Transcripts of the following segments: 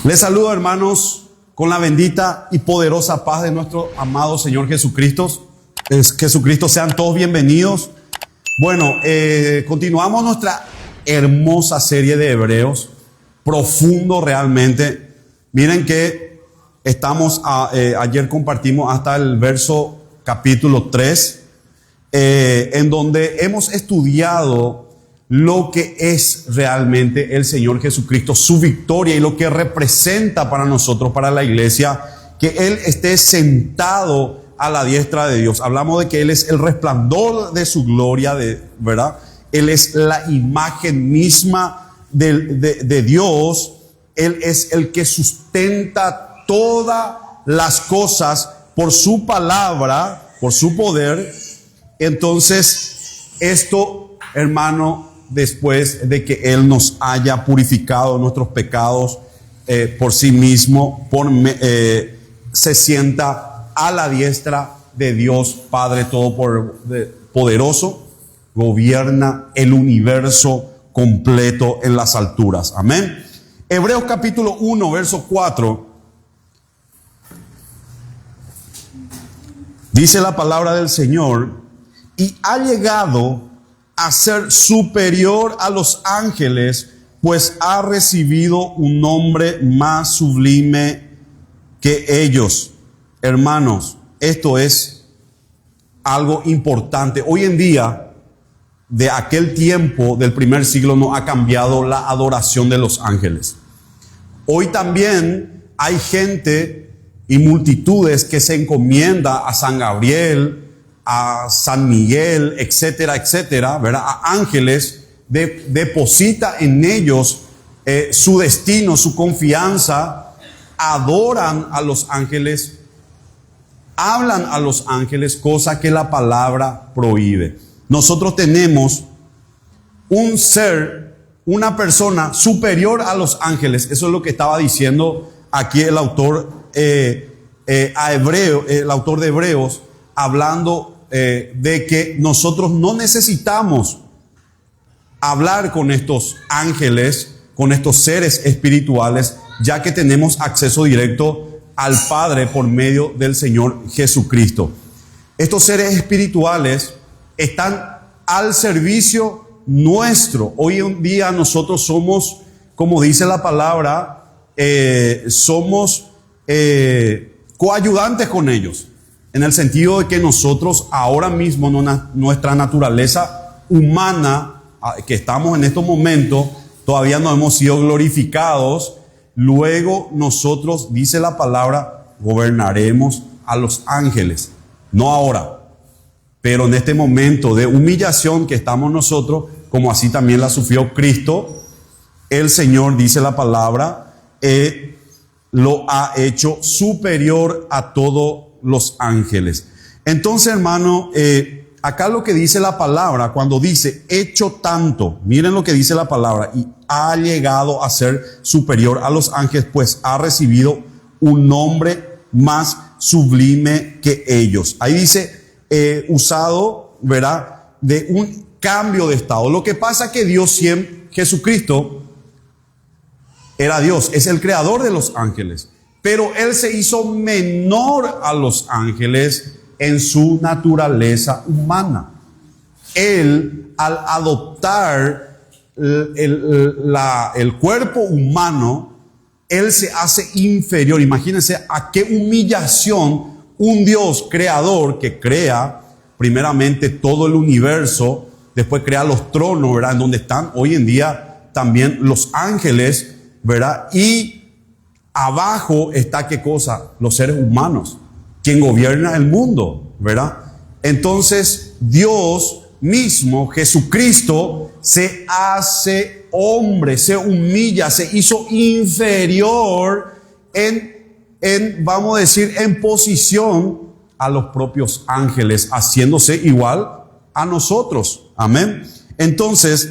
Les saludo, hermanos, con la bendita y poderosa paz de nuestro amado Señor Jesucristo. Sean todos bienvenidos. Bueno, continuamos nuestra hermosa serie de Hebreos, profundo realmente. Miren que estamos, ayer compartimos hasta el verso capítulo 3, en donde hemos estudiado lo que es realmente el Señor Jesucristo, su victoria y lo que representa para nosotros, para la iglesia, que Él esté sentado a la diestra de Dios. Hablamos de que Él es el resplandor de su gloria, ¿verdad? Él es la imagen misma de Dios. Él es el que sustenta todas las cosas por su palabra, por su poder. Entonces, esto, hermano, después de que Él nos haya purificado nuestros pecados por sí mismo, se sienta a la diestra de Dios Padre Todopoderoso, gobierna el universo completo en las alturas. Amén. Hebreos capítulo 1, verso 4. Dice la palabra del Señor: y ha llegado a ser superior a los ángeles, pues ha recibido un nombre más sublime que ellos. Hermanos, esto es algo importante. Hoy en día, de aquel tiempo del primer siglo, no ha cambiado la adoración de los ángeles. Hoy también hay gente y multitudes que se encomienda a San Gabriel, a San Miguel, etcétera, etcétera, ¿verdad? A ángeles, deposita en ellos su destino, su confianza, adoran a los ángeles, hablan a los ángeles, cosa que la palabra prohíbe. Nosotros tenemos un ser, una persona superior a los ángeles. Eso es lo que estaba diciendo aquí el autor, el autor de Hebreos, hablando de que nosotros no necesitamos hablar con estos ángeles, con estos seres espirituales, ya que tenemos acceso directo al Padre por medio del Señor Jesucristo. Estos seres espirituales están al servicio nuestro. Hoy en día nosotros somos, como dice la palabra, somos coayudantes con ellos. En el sentido de que nosotros ahora mismo, nuestra naturaleza humana, que estamos en estos momentos, todavía no hemos sido glorificados. Luego nosotros, dice la palabra, gobernaremos a los ángeles. No ahora, pero en este momento de humillación que estamos nosotros, como así también la sufrió Cristo, el Señor, dice la palabra, lo ha hecho superior a todo los ángeles. Entonces, hermano, acá lo que dice la palabra, cuando dice hecho tanto, miren lo que dice la palabra: y ha llegado a ser superior a los ángeles, pues ha recibido un nombre más sublime que ellos. Ahí dice usado, ¿verdad?, de un cambio de estado. Lo que pasa es que Dios siempre, Jesucristo era Dios, es el creador de los ángeles. Pero Él se hizo menor a los ángeles en su naturaleza humana. Él, al adoptar el cuerpo humano, Él se hace inferior. Imagínense a qué humillación un Dios creador que crea primeramente todo el universo, después crea los tronos, ¿verdad?, en donde están hoy en día también los ángeles, ¿verdad? Y abajo está, ¿qué cosa? Los seres humanos, quien gobierna el mundo, ¿verdad? Entonces, Dios mismo, Jesucristo, se hace hombre, se humilla, se hizo inferior vamos a decir, en posición a los propios ángeles, haciéndose igual a nosotros. Amén. Entonces,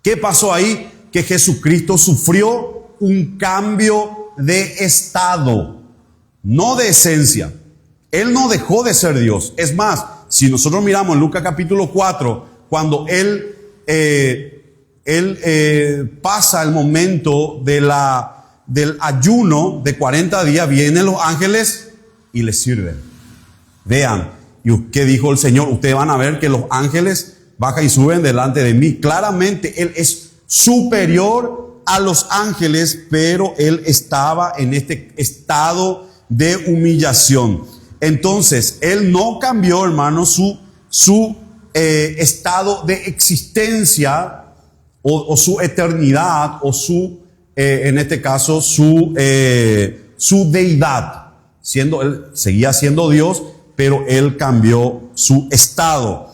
¿qué pasó ahí? Que Jesucristo sufrió un cambio de estado, no de esencia. Él no dejó de ser Dios. Es más, si nosotros miramos en Lucas capítulo 4, cuando Él pasa el momento de del ayuno de 40 días, vienen los ángeles y les sirven. Vean, ¿y qué dijo el Señor? Ustedes van a ver que los ángeles bajan y suben delante de mí. Claramente Él es superior a los ángeles, pero Él estaba en este estado de humillación. Entonces, Él no cambió, hermano, su estado de existencia o su eternidad o en este caso, su deidad. Él seguía siendo Dios, pero Él cambió su estado.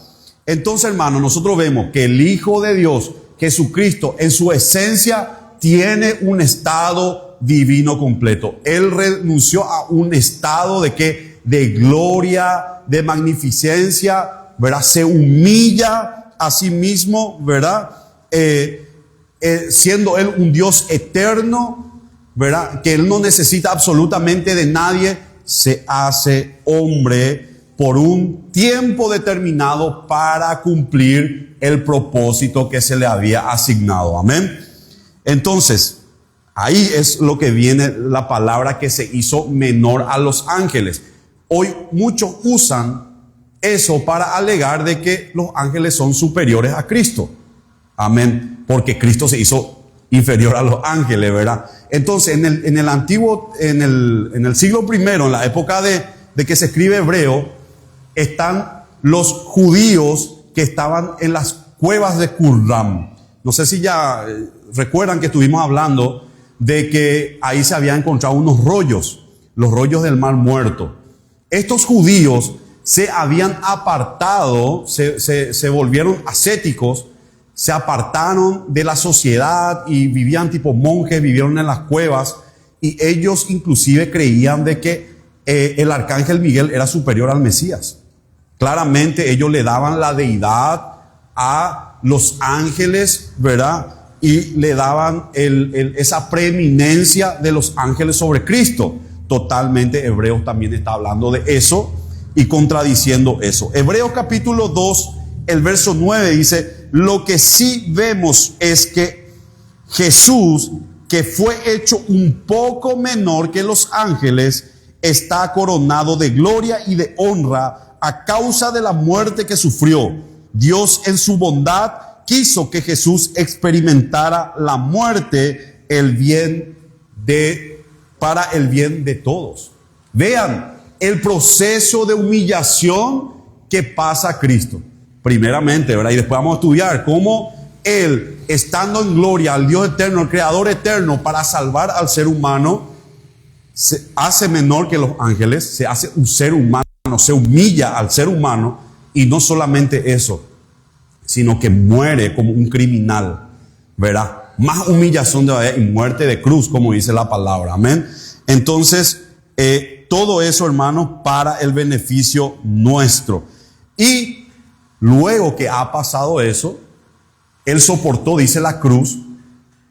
Entonces, hermano, nosotros vemos que el Hijo de Dios, Jesucristo, en su esencia, tiene un estado divino completo. Él renunció a un estado de gloria, de magnificencia, ¿verdad? Se humilla a sí mismo, ¿verdad? Siendo Él un Dios eterno, ¿verdad? Que Él no necesita absolutamente de nadie, se hace hombre por un tiempo determinado para cumplir el propósito que se le había asignado. Amén. Entonces, ahí es lo que viene la palabra que se hizo menor a los ángeles. Hoy muchos usan eso para alegar de que los ángeles son superiores a Cristo. Amén. Porque Cristo se hizo inferior a los ángeles, ¿verdad? Entonces, en el siglo primero, en la época de que se escribe Hebreo, están los judíos que estaban en las cuevas de Qumran. No sé si ya recuerdan que estuvimos hablando de que ahí se habían encontrado unos rollos, los rollos del Mar Muerto. Estos judíos se habían apartado, se volvieron ascéticos, se apartaron de la sociedad y vivían tipo monjes, vivieron en las cuevas, y ellos inclusive creían de que el arcángel Miguel era superior al Mesías. Claramente ellos le daban la deidad a los ángeles, ¿verdad? Y le daban esa preeminencia de los ángeles sobre Cristo. Totalmente Hebreos también está hablando de eso y contradiciendo eso. Hebreos capítulo 2, el verso 9 dice: lo que sí vemos es que Jesús, que fue hecho un poco menor que los ángeles, está coronado de gloria y de honra a causa de la muerte que sufrió. Dios en su bondad quiso que Jesús experimentara la muerte, para el bien de todos. Vean el proceso de humillación que pasa Cristo. Primeramente, ¿verdad? Y después vamos a estudiar cómo Él, estando en gloria al Dios eterno, el Creador eterno, para salvar al ser humano, se hace menor que los ángeles, se hace un ser humano, se humilla al ser humano, y no solamente eso, sino que muere como un criminal, ¿verdad? Más humillación de verdad y muerte de cruz, como dice la palabra. Amén. Entonces, todo eso, hermanos, para el beneficio nuestro. Y luego que ha pasado eso, Él soportó, dice la cruz,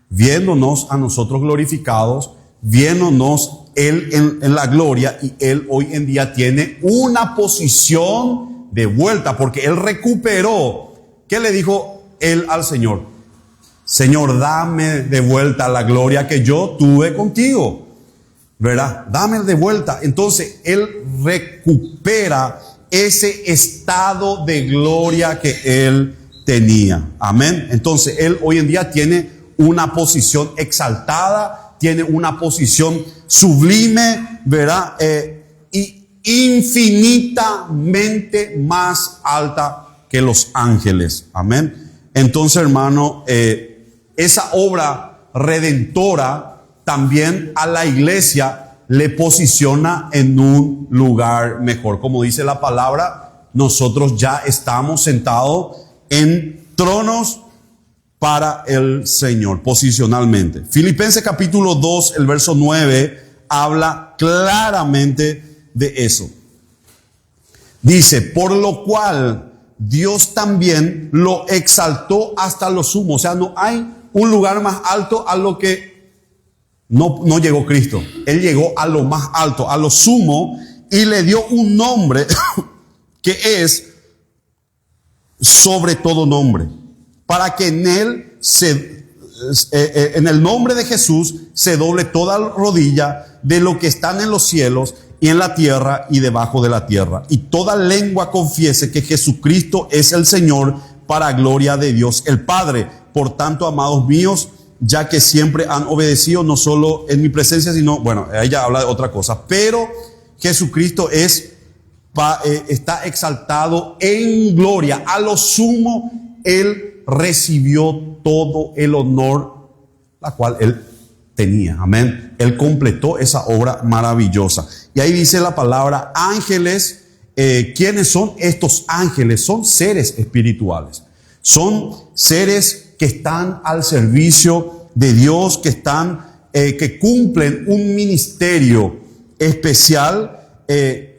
viéndonos a nosotros glorificados, viéndonos Él en la gloria, y Él hoy en día tiene una posición de vuelta, porque Él recuperó. ¿Qué le dijo Él al Señor? Señor, dame de vuelta la gloria que yo tuve contigo, ¿verdad? Dame de vuelta. Entonces Él recupera ese estado de gloria que Él tenía. Amén. Entonces Él hoy en día tiene una posición exaltada, tiene una posición sublime, ¿verdad? Y infinitamente más alta que los ángeles. Amén. Entonces, hermano, esa obra redentora también a la iglesia le posiciona en un lugar mejor. Como dice la palabra, nosotros ya estamos sentados en tronos para el Señor, posicionalmente. Filipenses capítulo 2, el verso 9, habla claramente de eso. Dice: por lo cual Dios también lo exaltó hasta lo sumo. O sea, no hay un lugar más alto a lo que no llegó Cristo. Él llegó a lo más alto, a lo sumo, y le dio un nombre que es sobre todo nombre, para que en él en el nombre de Jesús se doble toda rodilla de lo que están en los cielos y en la tierra y debajo de la tierra, y toda lengua confiese que Jesucristo es el Señor, para gloria de Dios el Padre. Por tanto, amados míos, ya que siempre han obedecido, no solo en mi presencia, sino, bueno, ella habla de otra cosa, pero Jesucristo está exaltado en gloria. A lo sumo, Él recibió todo el honor, la cual Él tenía. Amén. Él completó esa obra maravillosa. Y ahí dice la palabra ángeles. ¿Quiénes son estos ángeles? Son seres espirituales. Son seres que están al servicio de Dios, que cumplen un ministerio especial.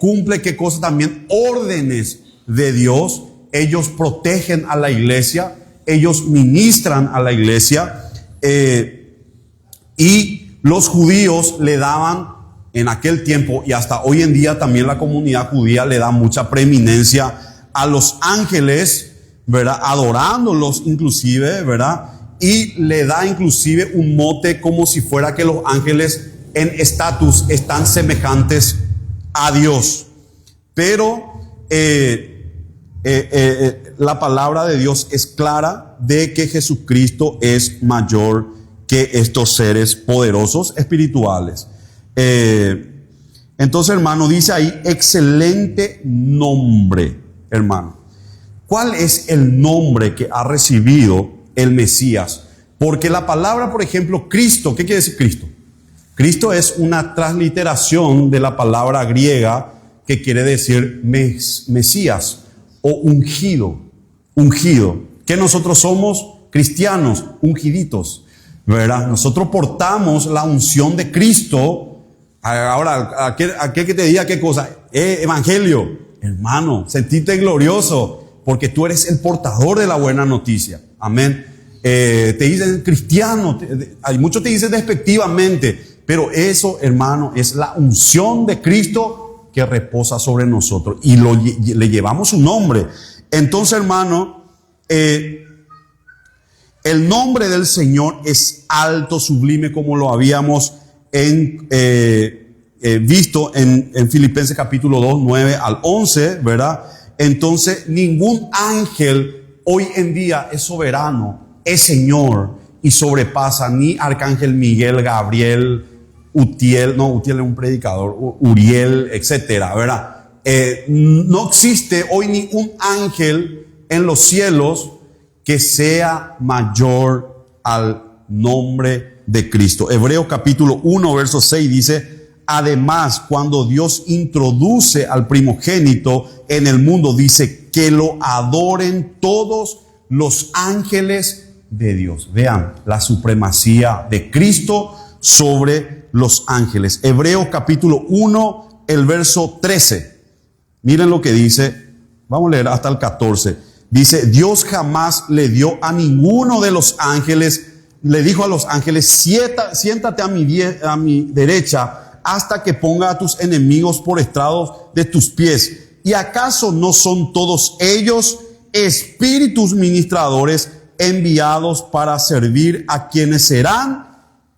Cumple qué cosa también, órdenes de Dios. Ellos protegen a la iglesia, ellos ministran a la iglesia, y los judíos le daban en aquel tiempo, y hasta hoy en día también la comunidad judía le da mucha preeminencia a los ángeles, ¿verdad? Adorándolos inclusive, ¿verdad? Y le da inclusive un mote como si fuera que los ángeles en estatus están semejantes a Dios. Pero la palabra de Dios es clara de que Jesucristo es mayor que estos seres poderosos espirituales. Entonces, hermano, dice ahí, excelente nombre, hermano. ¿Cuál es el nombre que ha recibido el Mesías? Porque la palabra, por ejemplo, Cristo, ¿qué quiere decir Cristo? Cristo es una transliteración de la palabra griega que quiere decir Mesías o ungido. Ungido. ¿Qué nosotros somos? Cristianos, ungiditos, ¿verdad? Nosotros portamos la unción de Cristo. Ahora, aquel que te diga qué cosa, evangelio, hermano, sentite glorioso, porque tú eres el portador de la buena noticia. Amén. Te dicen cristiano, hay muchos te dicen despectivamente, pero eso, hermano, es la unción de Cristo que reposa sobre nosotros, y le llevamos su nombre. Entonces, hermano, el nombre del Señor es alto, sublime, como lo habíamos visto en Filipenses capítulo 2, 9 al 11, ¿verdad? Entonces, ningún ángel hoy en día es soberano, es Señor, y sobrepasa ni Arcángel Miguel, Gabriel, Utiel es un predicador, Uriel, etcétera, ¿verdad? No existe hoy ningún ángel en los cielos que sea mayor al nombre de Cristo. Hebreos capítulo 1, verso 6 dice, además, cuando Dios introduce al primogénito en el mundo, dice que lo adoren todos los ángeles de Dios. Vean la supremacía de Cristo sobre los ángeles. Hebreos capítulo 1, el verso 13. Miren lo que dice. Vamos a leer hasta el 14. Dice, Dios jamás le dio a ninguno de los ángeles, le dijo a los ángeles, siéntate a mi derecha hasta que ponga a tus enemigos por estrado de tus pies. ¿Y acaso no son todos ellos espíritus ministradores enviados para servir a quienes serán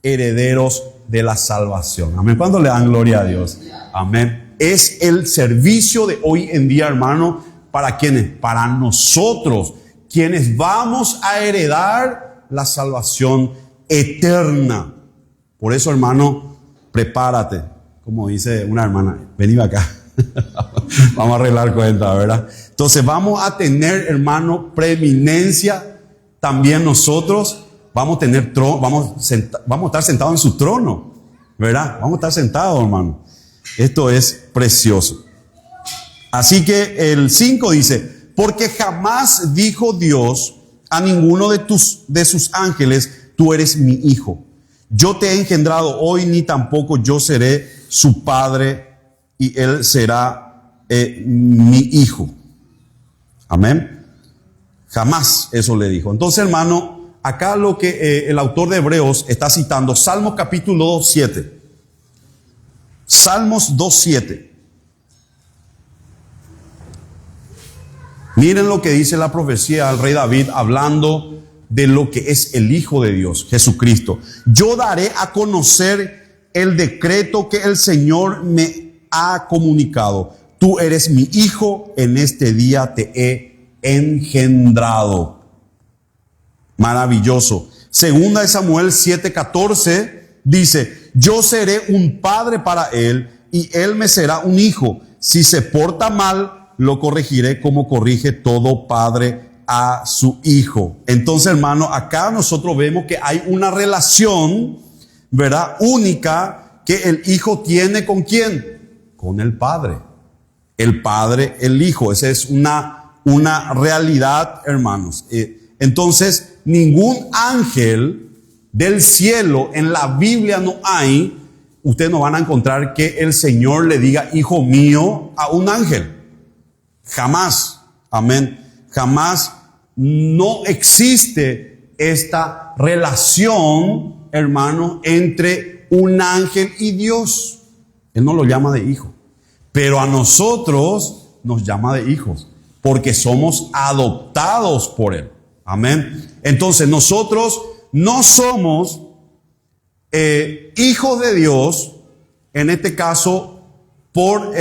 herederos de la salvación? Amén. ¿Cuándo le dan gloria a Dios? Amén. Es el servicio de hoy en día, hermano. ¿Para quiénes? Para nosotros, quienes vamos a heredar la salvación eterna. Por eso, hermano, prepárate. Como dice una hermana, vení acá. Vamos a arreglar cuenta, ¿verdad? Entonces vamos a tener, hermano, preeminencia también nosotros. Vamos a tener vamos a estar sentados en su trono, ¿verdad? Vamos a estar sentados, hermano. Esto es precioso. Así que el 5 dice, porque jamás dijo Dios a ninguno de sus ángeles, tú eres mi hijo. Yo te he engendrado hoy, ni tampoco yo seré su padre y él será mi hijo. Amén. Jamás eso le dijo. Entonces, hermano, acá lo que el autor de Hebreos está citando, Salmos capítulo 2, 7. Salmos 2, 7. Miren lo que dice la profecía del rey David, hablando de lo que es el Hijo de Dios, Jesucristo. Yo daré a conocer el decreto que el Señor me ha comunicado. Tú eres mi hijo, en este día te he engendrado. Maravilloso. Segunda de Samuel 7:14 dice, yo seré un padre para él y él me será un hijo. Si se porta mal, lo corregiré como corrige todo padre a su hijo. Entonces, hermano, acá nosotros vemos que hay una relación, ¿verdad?, única que el hijo tiene ¿con quién? Con el padre. El padre, el hijo. Esa es una realidad, hermanos. Entonces, ningún ángel del cielo en la Biblia no hay. Ustedes no van a encontrar que el Señor le diga hijo mío a un ángel. Jamás. Amén. Jamás. No existe esta relación, hermano, entre un ángel y Dios. Él no lo llama de hijo. Pero a nosotros nos llama de hijos, porque somos adoptados por Él. Amén. Entonces nosotros no somos hijos de Dios, en este caso por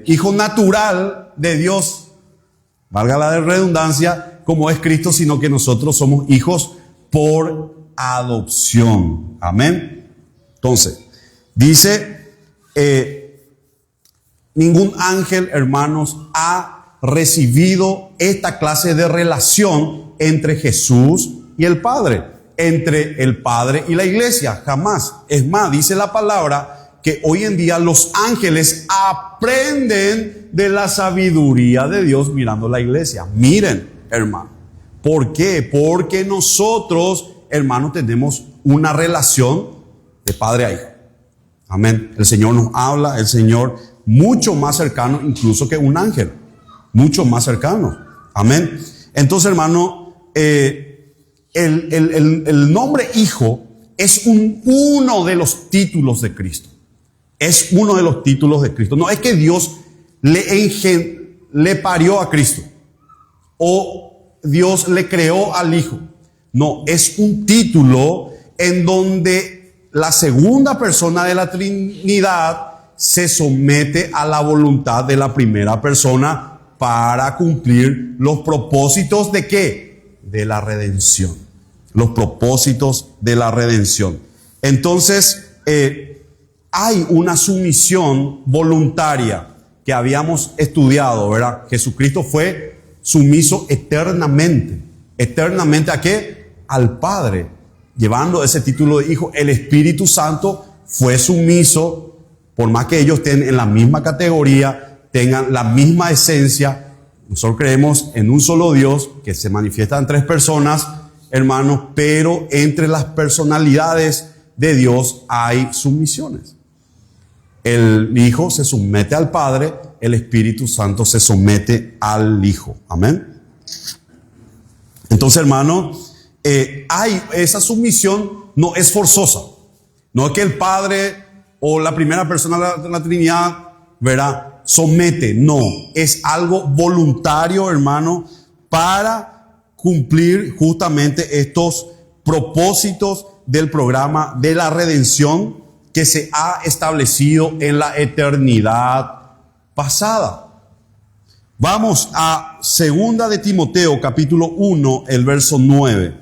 hijo natural de Dios, valga la redundancia, como es Cristo, sino que nosotros somos hijos por adopción. Amén. Entonces, dice, ningún ángel, hermanos, ha recibido esta clase de relación entre Jesús y el Padre, entre el Padre y la iglesia. Jamás. Es más, dice la palabra que hoy en día los ángeles aprenden de la sabiduría de Dios mirando la iglesia. Miren, hermano. ¿Por qué? Porque nosotros, hermanos, tenemos una relación de padre a hijo. Amén. El Señor nos habla, el Señor mucho más cercano incluso que un ángel. Mucho más cercano. Amén. Entonces, hermano, el nombre hijo es uno de los títulos de Cristo. Es uno de los títulos de Cristo. No es que Dios le parió a Cristo o Dios le creó al Hijo. No, es un título en donde la segunda persona de la Trinidad se somete a la voluntad de la primera persona para cumplir los propósitos ¿de qué? De la redención. Los propósitos de la redención. Entonces, hay una sumisión voluntaria que habíamos estudiado, ¿verdad? Jesucristo fue sumiso eternamente. ¿Eternamente a qué? Al Padre. Llevando ese título de hijo, el Espíritu Santo fue sumiso, por más que ellos estén en la misma categoría, tengan la misma esencia. Nosotros creemos en un solo Dios que se manifiesta en tres personas, hermanos, pero entre las personalidades de Dios hay sumisiones. El Hijo se somete al Padre, el Espíritu Santo se somete al Hijo. Amén. Entonces, hermano, hay esa sumisión, no es forzosa. No es que el Padre o la primera persona de la Trinidad, ¿verdad?, somete. No, es algo voluntario, hermano, para cumplir justamente estos propósitos del programa de la redención que se ha establecido en la eternidad pasada. Vamos a 2 de Timoteo, capítulo 1, el verso 9.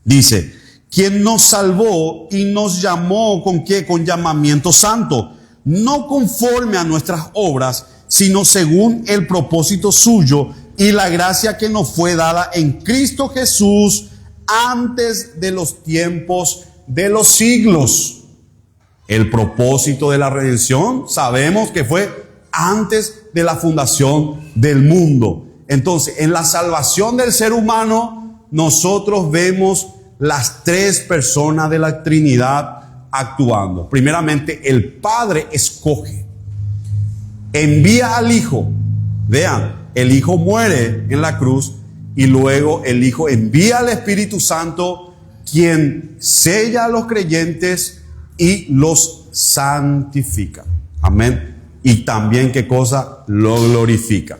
Dice, quien nos salvó y nos llamó ¿con qué? Con llamamiento santo, no conforme a nuestras obras, sino según el propósito suyo y la gracia que nos fue dada en Cristo Jesús antes de los tiempos de los siglos. El propósito de la redención sabemos que fue antes de la fundación del mundo. Entonces, en la salvación del ser humano, nosotros vemos las tres personas de la Trinidad actuando. Primeramente, el Padre escoge, envía al Hijo. Vean, el Hijo muere en la cruz y luego el Hijo envía al Espíritu Santo, quien sella a los creyentes y los santifica. Amén. Y también, ¿qué cosa? Lo glorifica.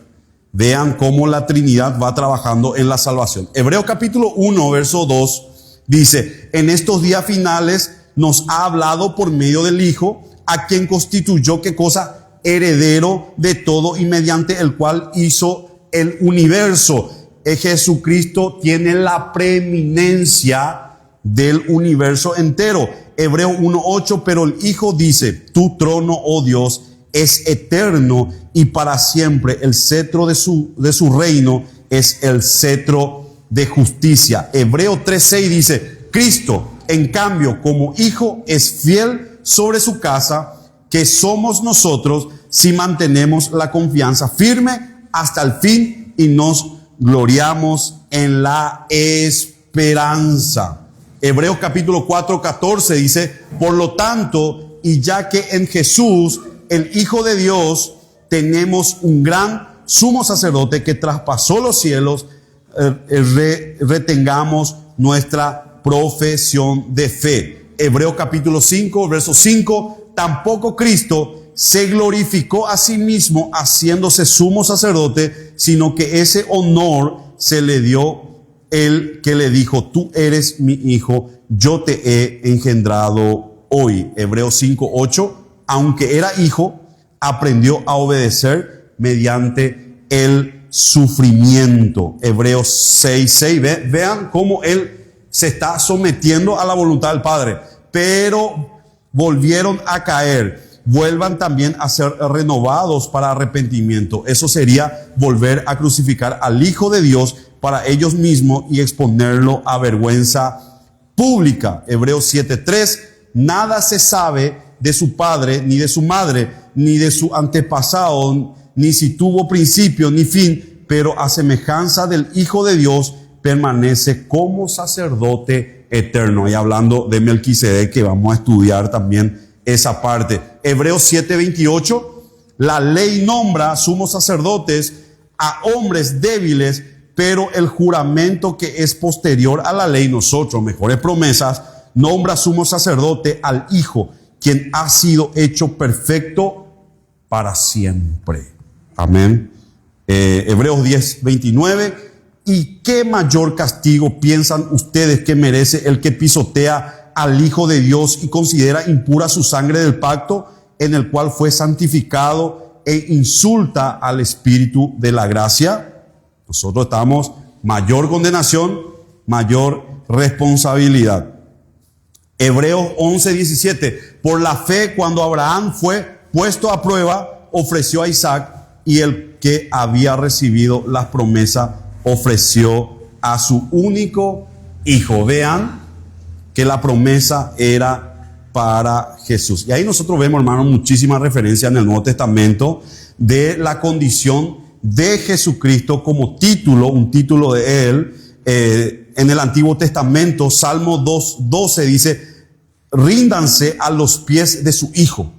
Vean cómo la Trinidad va trabajando en la salvación. Hebreos capítulo 1, verso 2 dice: en estos días finales nos ha hablado por medio del Hijo, a quien constituyó, ¿qué cosa? Heredero de todo y mediante el cual hizo el universo. Jesucristo tiene la preeminencia del universo entero. Hebreos 1:8, pero el Hijo dice: tu trono, oh Dios, es eterno y para siempre. El cetro de su reino es el cetro de justicia. Hebreos 3:6 dice: Cristo, en cambio, como Hijo, es fiel sobre su casa, que somos nosotros, si mantenemos la confianza firme hasta el fin y nos gloriamos en la esperanza. Hebreos capítulo 4:14 dice: por lo tanto, y ya que en Jesús, el Hijo de Dios, tenemos un gran sumo sacerdote que traspasó los cielos, retengamos nuestra profesión de fe. Hebreos capítulo 5, verso 5: tampoco Cristo se glorificó a sí mismo haciéndose sumo sacerdote, sino que ese honor se le dio el que le dijo: tú eres mi hijo, yo te he engendrado hoy. Hebreos 5:8: aunque era hijo, aprendió a obedecer mediante el sufrimiento. Hebreos 6:6, vean cómo él se está sometiendo a la voluntad del Padre. Pero volvieron a caer. Vuelvan también a ser renovados para arrepentimiento. Eso sería volver a crucificar al Hijo de Dios para ellos mismos y exponerlo a vergüenza pública. Hebreos 7:3: nada se sabe de su padre, ni de su madre, ni de su antepasado, ni si tuvo principio ni fin, pero a semejanza del Hijo de Dios permanece como sacerdote eterno. Y hablando de Melquisedec, que vamos a estudiar también esa parte. Hebreos 7:28: la ley nombra sumos sacerdotes a hombres débiles, pero el juramento que es posterior a la ley, nosotros, mejores promesas, nombra sumo sacerdote al Hijo, quien ha sido hecho perfecto para siempre. Amén. Hebreos 10:29: ¿y qué mayor castigo piensan ustedes que merece el que pisotea al Hijo de Dios y considera impura su sangre del pacto, en el cual fue santificado, e insulta al Espíritu de la gracia? Nosotros estamos mayor condenación, mayor responsabilidad. Hebreos 11:17: por la fe, cuando Abraham fue puesto a prueba, ofreció a Isaac, y el que había recibido las promesas ofreció a su único hijo. Vean que la promesa era para Jesús. Y ahí nosotros vemos, hermanos, muchísimas referencias en el Nuevo Testamento de la condición de Jesucristo como título, un título de Él. En el Antiguo Testamento, Salmo 2:12 dice: ríndanse a los pies de su Hijo,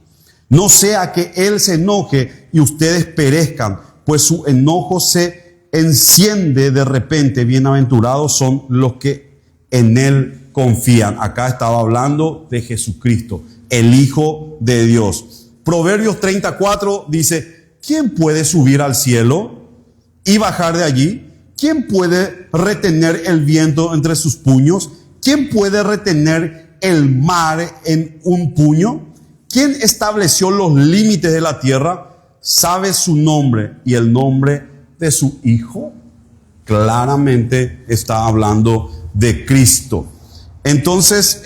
no sea que Él se enoje y ustedes perezcan, pues su enojo se enciende de repente. Bienaventurados son los que en Él confían. Acá estaba hablando de Jesucristo, el Hijo de Dios. Proverbios 34 dice: ¿quién puede subir al cielo y bajar de allí? ¿Quién puede retener el viento entre sus puños? ¿Quién puede retener el mar en un puño? ¿Quién estableció los límites de la tierra? ¿Sabe su nombre y el nombre de su Hijo? Claramente está hablando de Cristo. Entonces,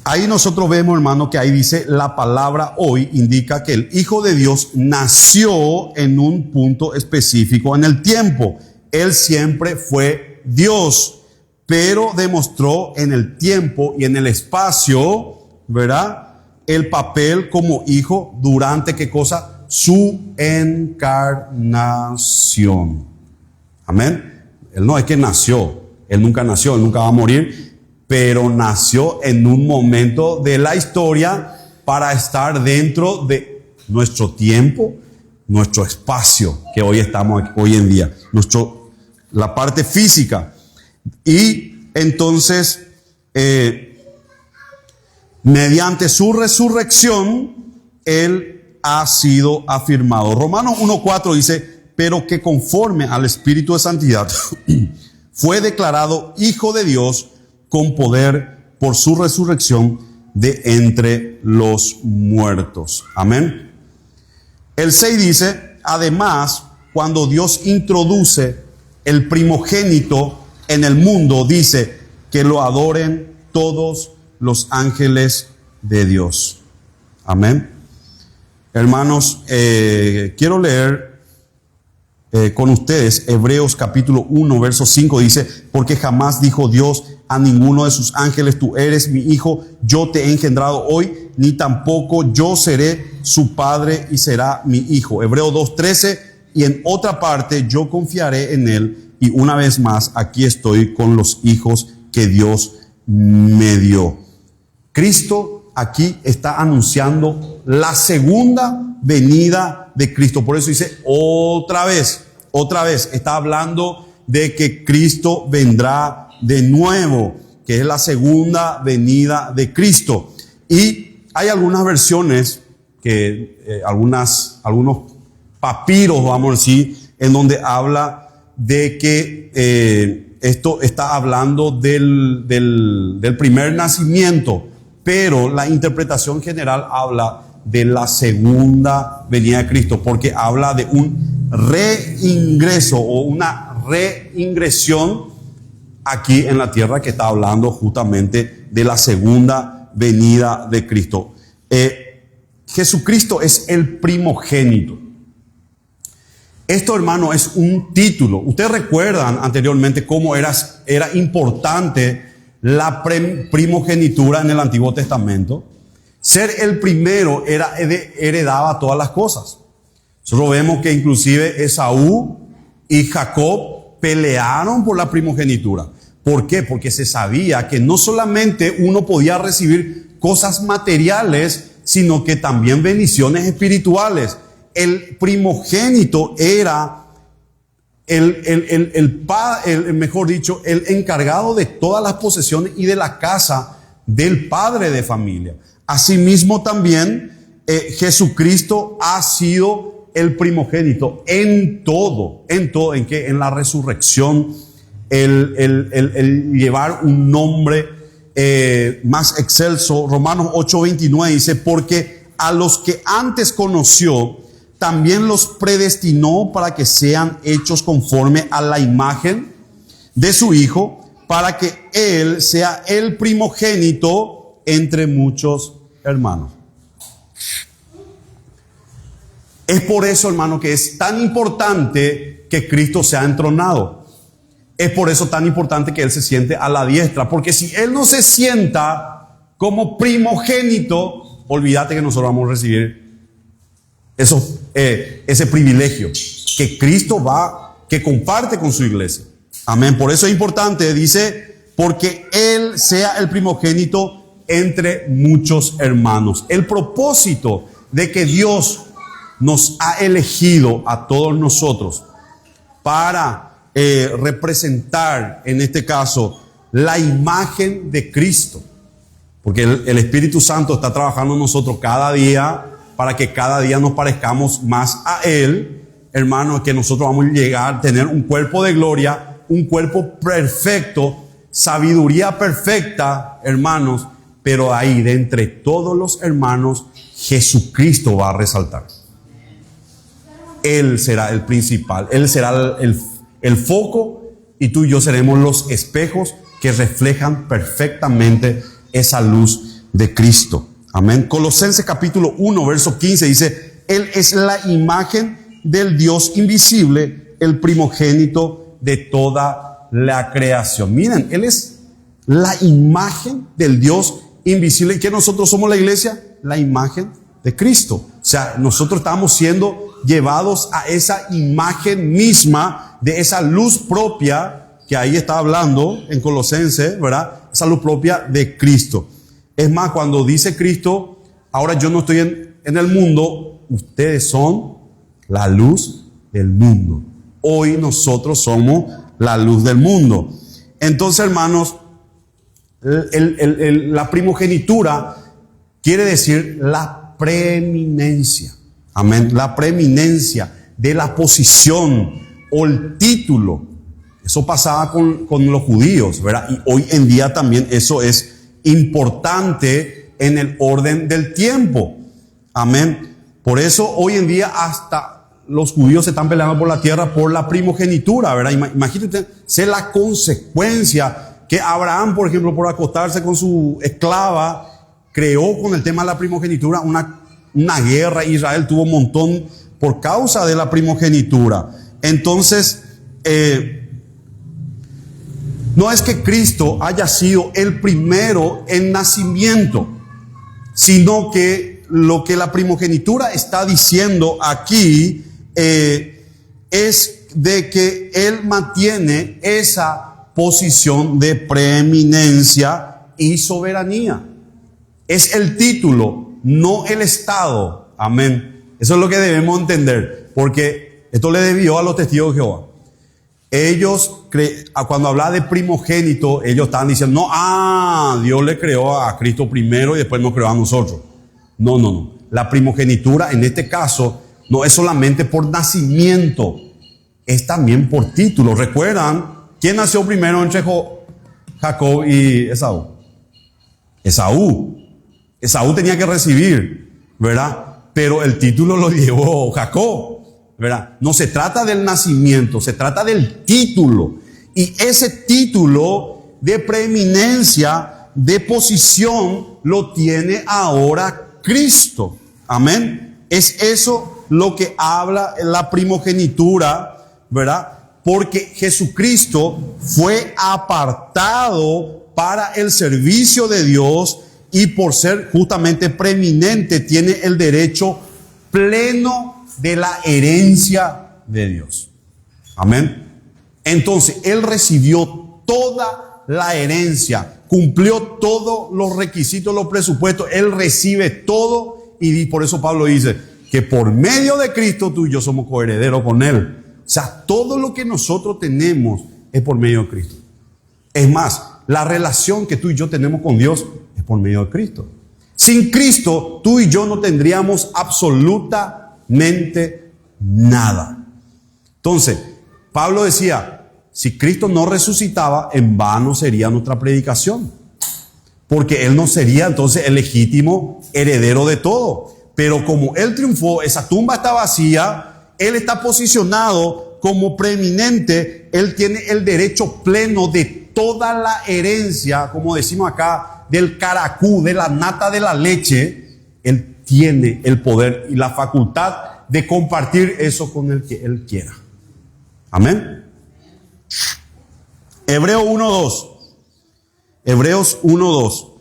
ahí nosotros vemos, hermano, que ahí dice la palabra hoy, indica que el Hijo de Dios nació en un punto específico en el tiempo. Él siempre fue Dios, pero demostró en el tiempo y en el espacio, ¿verdad?, el papel como hijo durante, ¿qué cosa? Su encarnación. Amén. Él no es que nació, él nunca nació, él nunca va a morir, pero nació en un momento de la historia para estar dentro de nuestro tiempo, nuestro espacio que hoy estamos hoy en día, la parte física. Y entonces, mediante su resurrección, Él ha sido afirmado. Romanos 1:4 dice, pero que conforme al Espíritu de Santidad fue declarado Hijo de Dios con poder por su resurrección de entre los muertos. Amén. El 6 dice, además, cuando Dios introduce el primogénito en el mundo, dice que lo adoren todos los ángeles de Dios. Amén. Hermanos, quiero leer con ustedes Hebreos capítulo 1, verso 5, dice, porque jamás dijo Dios a ninguno de sus ángeles, tú eres mi hijo, yo te he engendrado hoy, ni tampoco yo seré su padre y será mi hijo. Hebreos 2:13, y en otra parte, yo confiaré en él, y una vez más, aquí estoy con los hijos que Dios me dio. Cristo aquí está anunciando la segunda venida de Cristo. Por eso dice otra vez, está hablando de que Cristo vendrá de nuevo, que es la segunda venida de Cristo. Y hay algunas versiones, algunos papiros, vamos a decir, en donde habla de que esto está hablando del primer nacimiento, pero la interpretación general habla de la segunda venida de Cristo, porque habla de un reingreso o una reingresión aquí en la tierra, que está hablando justamente de la segunda venida de Cristo. Jesucristo es el primogénito. Esto, hermano, es un título. Ustedes recuerdan anteriormente cómo era importante la primogenitura en el Antiguo Testamento. Ser el primero heredaba todas las cosas. Nosotros vemos que inclusive Esaú y Jacob pelearon por la primogenitura. ¿Por qué? Porque se sabía que no solamente uno podía recibir cosas materiales, sino que también bendiciones espirituales. El primogénito era mejor dicho, el encargado de todas las posesiones y de la casa del padre de familia. Asimismo también Jesucristo ha sido el primogénito en todo, ¿en qué? En la resurrección, el llevar un nombre más excelso. Romanos 8:29 dice, porque a los que antes conoció, también los predestinó para que sean hechos conforme a la imagen de su Hijo, para que Él sea el primogénito entre muchos hermanos. Es por eso, hermano, que es tan importante que Cristo sea entronado. Es por eso tan importante que Él se siente a la diestra, porque si Él no se sienta como primogénito, olvídate que nosotros vamos a recibir ese privilegio que Cristo que comparte con su iglesia. Amén. Por eso es importante, dice, porque Él sea el primogénito entre muchos hermanos. El propósito de que Dios nos ha elegido a todos nosotros para representar, en este caso, la imagen de Cristo. Porque el Espíritu Santo está trabajando en nosotros cada día para que cada día nos parezcamos más a Él, hermano, que nosotros vamos a llegar a tener un cuerpo de gloria, un cuerpo perfecto, sabiduría perfecta, hermanos, pero ahí de entre todos los hermanos, Jesucristo va a resaltar. Él será el principal, Él será el foco, y tú y yo seremos los espejos que reflejan perfectamente esa luz de Cristo. Amén. Colosenses capítulo 1, verso 15 dice, Él es la imagen del Dios invisible, el primogénito de toda la creación. Miren, Él es la imagen del Dios invisible. ¿Y qué nosotros somos la iglesia? La imagen de Cristo. O sea, nosotros estamos siendo llevados a esa imagen misma, de esa luz propia, que ahí está hablando en Colosenses, ¿verdad? Esa luz propia de Cristo. Es más, cuando dice Cristo, ahora yo no estoy en el mundo, ustedes son la luz del mundo. Hoy nosotros somos la luz del mundo. Entonces, hermanos, la primogenitura quiere decir la preeminencia. Amén. La preeminencia de la posición o el título. Eso pasaba con los judíos, ¿verdad? Y hoy en día también eso es importante en el orden del tiempo. Amén. Por eso hoy en día hasta los judíos se están peleando por la tierra por la primogenitura, ¿verdad? Imagínate, sé la consecuencia que Abraham, por ejemplo, por acostarse con su esclava, creó con el tema de la primogenitura una guerra. Israel tuvo un montón por causa de la primogenitura. Entonces, no es que Cristo haya sido el primero en nacimiento, sino que lo que la primogenitura está diciendo aquí es de que Él mantiene esa posición de preeminencia y soberanía. Es el título, no el estado. Amén. Eso es lo que debemos entender, porque esto le debió a los testigos de Jehová. Ellos, cuando hablaba de primogénito, ellos estaban diciendo, no, Dios le creó a Cristo primero y después nos creó a nosotros. No. La primogenitura en este caso no es solamente por nacimiento, es también por título. ¿Recuerdan quién nació primero entre Jacob y Esaú? Esaú tenía que recibir, ¿verdad? Pero el título lo llevó Jacob, ¿verdad? No se trata del nacimiento, se trata del título. Y ese título de preeminencia, de posición, lo tiene ahora Cristo. Amén. Es eso lo que habla la primogenitura, ¿verdad? Porque Jesucristo fue apartado para el servicio de Dios y por ser justamente preeminente tiene el derecho pleno de la herencia de Dios. Amén. Entonces, Él recibió toda la herencia, cumplió todos los requisitos, los presupuestos, Él recibe todo y por eso Pablo dice que por medio de Cristo tú y yo somos coherederos con Él. O sea, todo lo que nosotros tenemos es por medio de Cristo. Es más, la relación que tú y yo tenemos con Dios es por medio de Cristo. Sin Cristo, tú y yo no tendríamos absolutamente nada. Entonces, Pablo decía, si Cristo no resucitaba, en vano sería nuestra predicación. Porque Él no sería entonces el legítimo heredero de todo. Pero como Él triunfó, esa tumba está vacía, Él está posicionado como preeminente, Él tiene el derecho pleno de toda la herencia, como decimos acá, del caracú, de la nata de la leche. Él tiene el poder y la facultad de compartir eso con el que Él quiera. Amén. Hebreos 1:2. Hebreos 1:2.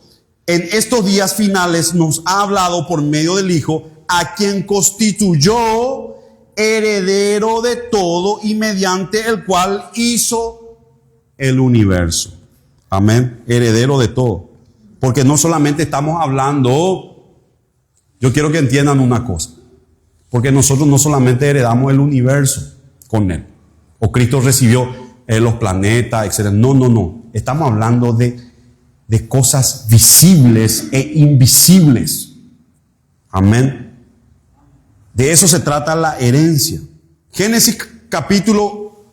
En estos días finales nos ha hablado por medio del Hijo, a quien constituyó heredero de todo y mediante el cual hizo el universo. Amén. Heredero de todo. Porque no solamente estamos hablando, yo quiero que entiendan una cosa, porque nosotros no solamente heredamos el universo con Él, o Cristo recibió los planetas, etc. No. Estamos hablando de cosas visibles e invisibles. Amén. De eso se trata la herencia. Génesis capítulo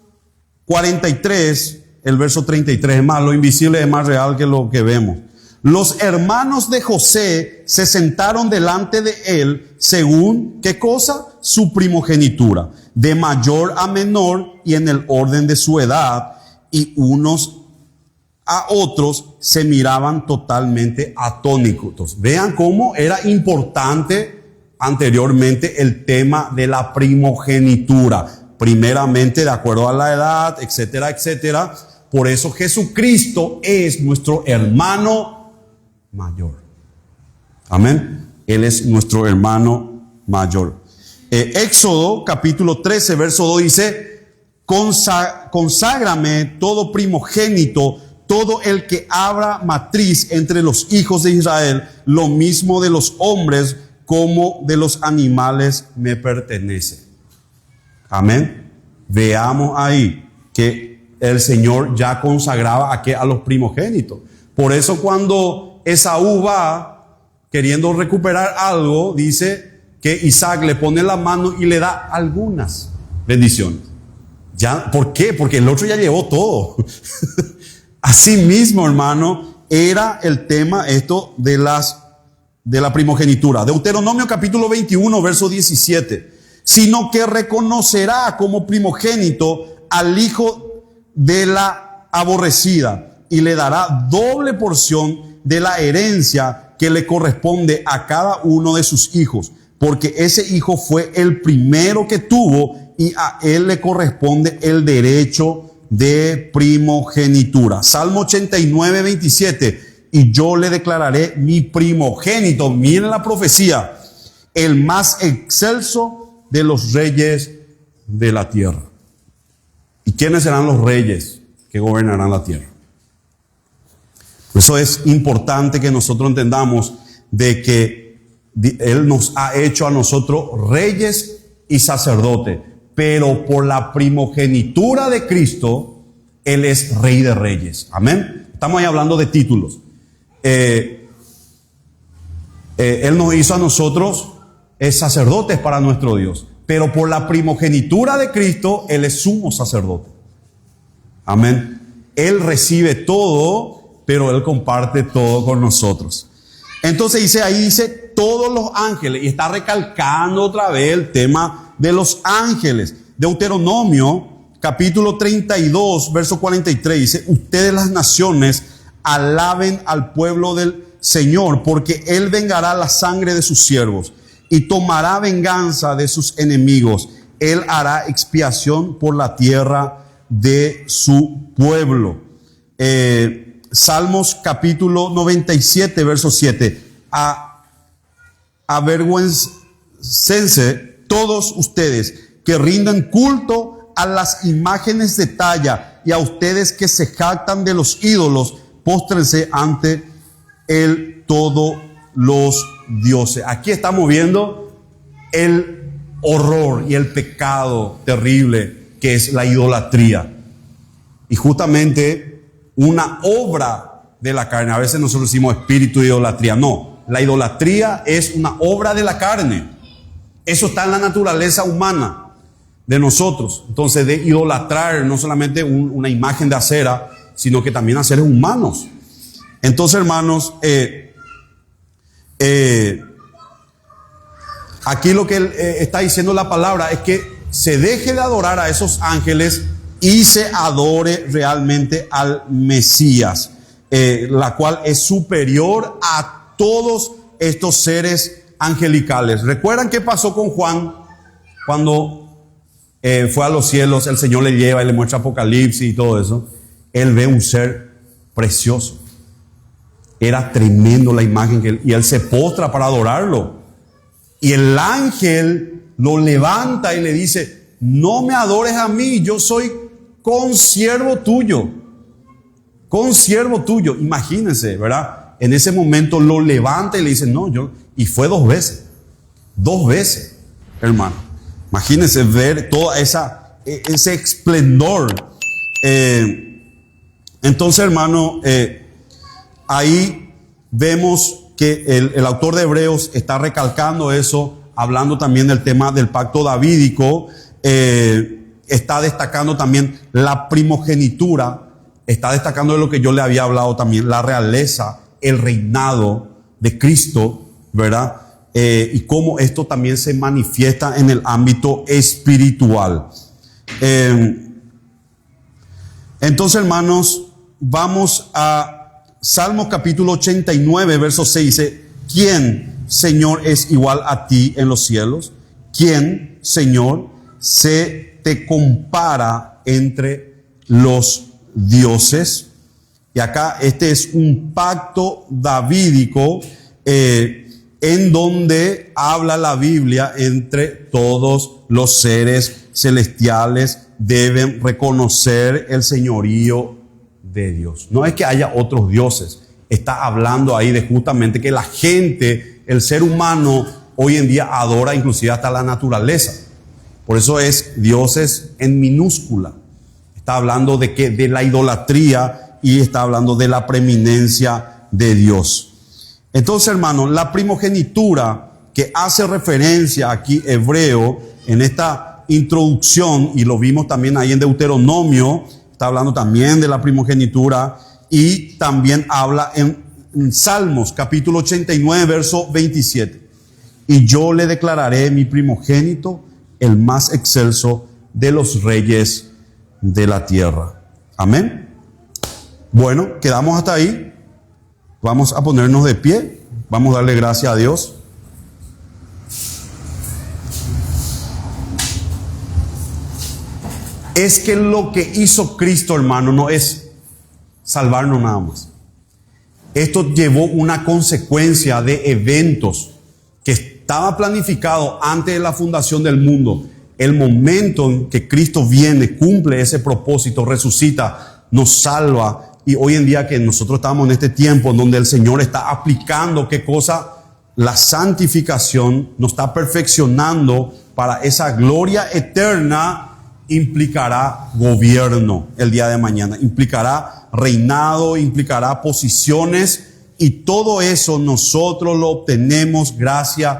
43, el verso 33, es más, lo invisible es más real que lo que vemos. Los hermanos de José se sentaron delante de él según, ¿qué cosa? Su primogenitura, de mayor a menor y en el orden de su edad, y unos a otros se miraban totalmente atónitos. Vean cómo era importante anteriormente el tema de la primogenitura. Primeramente de acuerdo a la edad, etcétera, etcétera. Por eso Jesucristo es nuestro hermano mayor. Amén. Él es nuestro hermano mayor. Éxodo capítulo 13, verso 2 dice, conságrame todo primogénito, todo el que abra matriz entre los hijos de Israel, lo mismo de los hombres como de los animales me pertenece. Amén. Veamos ahí que el Señor ya consagraba a los primogénitos. Por eso cuando Esaú va queriendo recuperar algo, dice que Isaac le pone la mano y le da algunas bendiciones. ¿Ya? ¿Por qué? Porque el otro ya llevó todo. Así mismo, hermano, era el tema esto de la primogenitura. Deuteronomio capítulo 21, verso 17. Sino que reconocerá como primogénito al hijo de la aborrecida y le dará doble porción de la herencia que le corresponde a cada uno de sus hijos, porque ese hijo fue el primero que tuvo y a él le corresponde el derecho de primogenitura. Salmo 89, 27. Y yo le declararé mi primogénito. Miren la profecía. El más excelso de los reyes de la tierra. ¿Y quiénes serán los reyes que gobernarán la tierra? Por eso es importante que nosotros entendamos de que Él nos ha hecho a nosotros reyes y sacerdotes. Pero por la primogenitura de Cristo, Él es Rey de Reyes. Amén. Estamos ahí hablando de títulos. Él nos hizo a nosotros sacerdotes para nuestro Dios. Pero por la primogenitura de Cristo, Él es sumo sacerdote. Amén. Él recibe todo, pero Él comparte todo con nosotros. Entonces dice todos los ángeles, y está recalcando otra vez el tema de los ángeles. Deuteronomio capítulo 32, verso 43 dice: ustedes las naciones alaben al pueblo del Señor, porque Él vengará la sangre de sus siervos y tomará venganza de sus enemigos. Él hará expiación por la tierra de su pueblo. Salmos capítulo 97, verso 7. Avergüéncense todos ustedes que rindan culto a las imágenes de talla, y a ustedes que se jactan de los ídolos, póstrense ante el todos los dioses. Aquí estamos viendo el horror y el pecado terrible que es la idolatría. Y justamente una obra de la carne. A veces nosotros decimos espíritu de idolatría. No, la idolatría es una obra de la carne. Eso está en la naturaleza humana de nosotros. Entonces, de idolatrar no solamente una imagen de acera, sino que también a seres humanos. Entonces, hermanos, aquí lo que está diciendo la palabra es que se deje de adorar a esos ángeles y se adore realmente al Mesías, la cual es superior a todos estos seres angelicales. ¿Recuerdan qué pasó con Juan cuando fue a los cielos? El Señor le lleva y le muestra Apocalipsis y todo eso. Él ve un ser precioso. Era tremendo la imagen y él se postra para adorarlo. Y el ángel lo levanta y le dice: no me adores a mí, yo soy consiervo tuyo. Consiervo tuyo. Imagínense, ¿verdad? En ese momento lo levanta y le dice: no, y fue 2 veces. 2 veces, hermano. Imagínense ver toda ese esplendor. Entonces, hermano, ahí vemos que el autor de Hebreos está recalcando eso, hablando también del tema del pacto davídico. Está destacando también la primogenitura, está destacando de lo que yo le había hablado también, la realeza, el reinado de Cristo, ¿verdad? Y cómo esto también se manifiesta en el ámbito espiritual. Entonces, hermanos, vamos a Salmos capítulo 89, verso 6. Dice: ¿quién, Señor, es igual a ti en los cielos? ¿Quién, Señor, se te compara entre los dioses? Y acá este es un pacto davídico en donde habla la Biblia entre todos los seres celestiales deben reconocer el señorío de Dios. No es que haya otros dioses. Está hablando ahí de justamente que la gente, el ser humano, hoy en día adora inclusive hasta la naturaleza. Por eso es dioses en minúscula. Está hablando de la idolatría y está hablando de la preeminencia de Dios. Entonces, hermano, la primogenitura que hace referencia aquí Hebreo en esta introducción, y lo vimos también ahí en Deuteronomio, está hablando también de la primogenitura, y también habla en Salmos, capítulo 89, verso 27. Y yo le declararé mi primogénito, el más excelso de los reyes de la tierra. Amén. Bueno, quedamos hasta ahí. Vamos a ponernos de pie. Vamos a darle gracias a Dios. Es que lo que hizo Cristo, hermano, no es salvarnos nada más. Esto llevó una consecuencia de eventos que estaba planificado antes de la fundación del mundo. El momento en que Cristo viene, cumple ese propósito, resucita, nos salva. Y hoy en día que nosotros estamos en este tiempo en donde el Señor está aplicando, ¿qué cosa? La santificación nos está perfeccionando para esa gloria eterna. Implicará gobierno el día de mañana, implicará reinado, implicará posiciones, y todo eso nosotros lo obtenemos gracias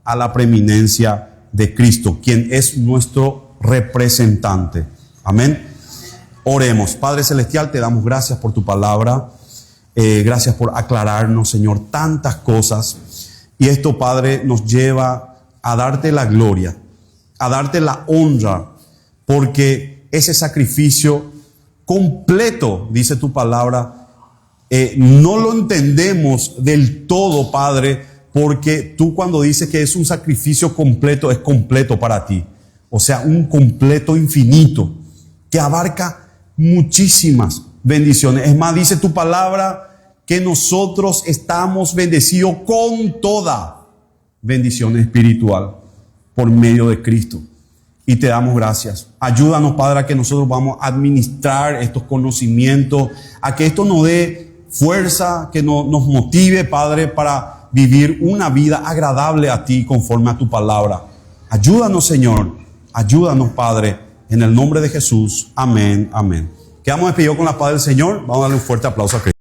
a la preeminencia de Cristo, quien es nuestro representante. Amén. Oremos. Padre Celestial, te damos gracias por tu palabra. Gracias por aclararnos, Señor, tantas cosas. Y esto, Padre, nos lleva a darte la gloria, a darte la honra, porque ese sacrificio completo, dice tu palabra, no lo entendemos del todo, Padre, porque tú cuando dices que es un sacrificio completo, es completo para ti. O sea, un completo infinito que abarca muchísimas bendiciones. Es más, dice tu palabra que nosotros estamos bendecidos con toda bendición espiritual por medio de Cristo. Y te damos gracias. Ayúdanos, Padre, a que nosotros vamos a administrar estos conocimientos, a que esto nos dé fuerza, que nos motive, Padre, para vivir una vida agradable a ti conforme a tu palabra. Ayúdanos, Señor. Ayúdanos, Padre, en el nombre de Jesús. Amén, amén. Quedamos despedidos con la paz del Señor. Vamos a darle un fuerte aplauso a Cristo.